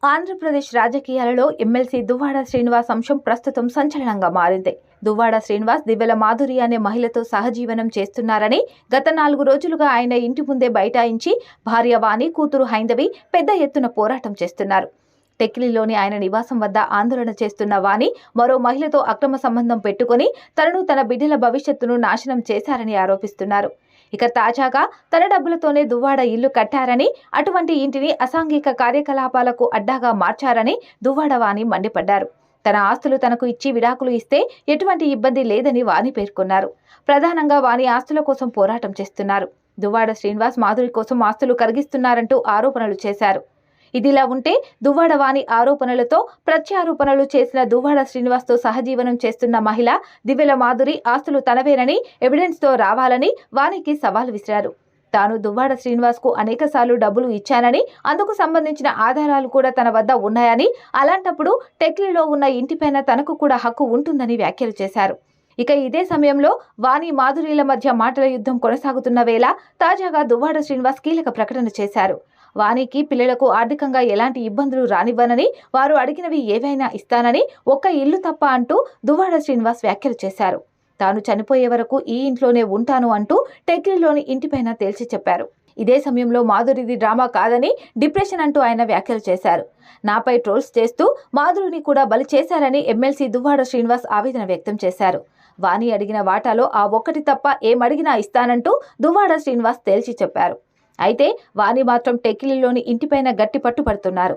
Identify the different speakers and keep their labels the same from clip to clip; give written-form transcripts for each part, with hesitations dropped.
Speaker 1: ఆంధ్రప్రదేశ్ రాజకీయాలలో ఎమ్మెల్సీ దువ్వాడ శ్రీనివాస్ అంశం ప్రస్తుతం సంచలనంగా మారింది. దువ్వాడ శ్రీనివాస్ దివ్వెల మాధురి అనే మహిళతో సహజీవనం చేస్తున్నారని గత 4 రోజులుగా ఆయన ఇంటి ముందే బైఠాయించి భార్య వాణి, కూతురు హైందవి పెద్ద ఎత్తున పోరాటం చేస్తున్నారు. టెక్కిలిలోని ఆయన నివాసం వద్ద ఆందోళన చేస్తున్న వాణి మరో మహిళతో అక్రమ సంబంధం పెట్టుకుని తనను, తన బిడ్డల భవిష్యత్తును నాశనం చేశారని ఆరోపిస్తున్నారు. ఇక తాజాగా తన డబ్బులతోనే దువ్వాడ ఇల్లు కట్టారని, అటువంటి ఇంటిని అసాంఘిక కార్యకలాపాలకు అడ్డాగా మార్చారని దువ్వాడ వాణి మండిపడ్డారు. తన ఆస్తులు తనకు ఇచ్చి విడాకులు ఇస్తే ఎటువంటి ఇబ్బంది లేదని వాణి పేర్కొన్నారు. ప్రధానంగా వాణి ఆస్తుల కోసం పోరాటం చేస్తున్నారు. దువ్వాడ శ్రీనివాస్ మాధురి కోసం ఆస్తులు కరిగిస్తున్నారంటూ ఆరోపణలు చేశారు. ఇదిలా ఉంటే దువ్వాడ వాణి ఆరోపణలతో ప్రత్యారోపణలు చేసిన దువ్వాడ శ్రీనివాస్తో సహజీవనం చేస్తున్న మహిళ దివ్యెల మాధురి ఆస్తులు తనవేనని ఎవిడెన్స్తో రావాలని వాణికి సవాల్ విసిరారు. తాను దువ్వాడ శ్రీనివాస్కు అనేకసార్లు డబ్బులు ఇచ్చానని, అందుకు సంబంధించిన ఆధారాలు కూడా తన వద్ద ఉన్నాయని, అలాంటప్పుడు టెక్లీలో ఉన్న ఇంటిపైన తనకు కూడా హక్కు ఉంటుందని వ్యాఖ్యలు చేశారు. ఇక ఇదే సమయంలో వాణి, మాధురిల మధ్య మాటల యుద్ధం కొనసాగుతున్న వేళ తాజాగా దువ్వాడ శ్రీనివాస్ కీలక ప్రకటన చేశారు. వాణికి, పిల్లలకు ఆర్థికంగా ఎలాంటి ఇబ్బందులు రానివ్వనని, వారు అడిగినవి ఏవైనా ఇస్తానని, ఒక్క ఇల్లు తప్ప అంటూ దువ్వాడ శ్రీనివాస్ వ్యాఖ్యలు చేశారు. తాను చనిపోయే వరకు ఈ ఇంట్లోనే ఉంటాను అంటూ టెక్లీలోని ఇంటిపైన తేల్చి చెప్పారు. ఇదే సమయంలో మాధురిది డ్రామా కాదని, డిప్రెషన్ అంటూ ఆయన వ్యాఖ్యలు చేశారు. నాపై ట్రోల్స్ చేస్తూ మాధురిని కూడా బలి చేశారని ఎమ్మెల్సీ దువ్వాడ శ్రీనివాస్ ఆవేదన వ్యక్తం చేశారు. వాణి అడిగిన వాటాలో ఆ ఒక్కటి తప్ప ఏమడిగినా ఇస్తానంటూ దువ్వాడ శ్రీనివాస్ తేల్చి చెప్పారు. అయితే వాణి మాత్రం టెక్కిలిలోని ఇంటిపైన గట్టి పట్టుపడుతున్నారు.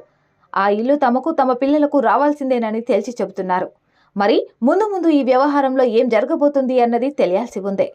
Speaker 1: ఆ ఇల్లు తమకు, తమ పిల్లలకు రావాల్సిందేనని తేల్చి చెబుతున్నారు. మరి ముందు ఈ వ్యవహారంలో ఏం జరగబోతుంది అన్నది తెలియాల్సి ఉంది.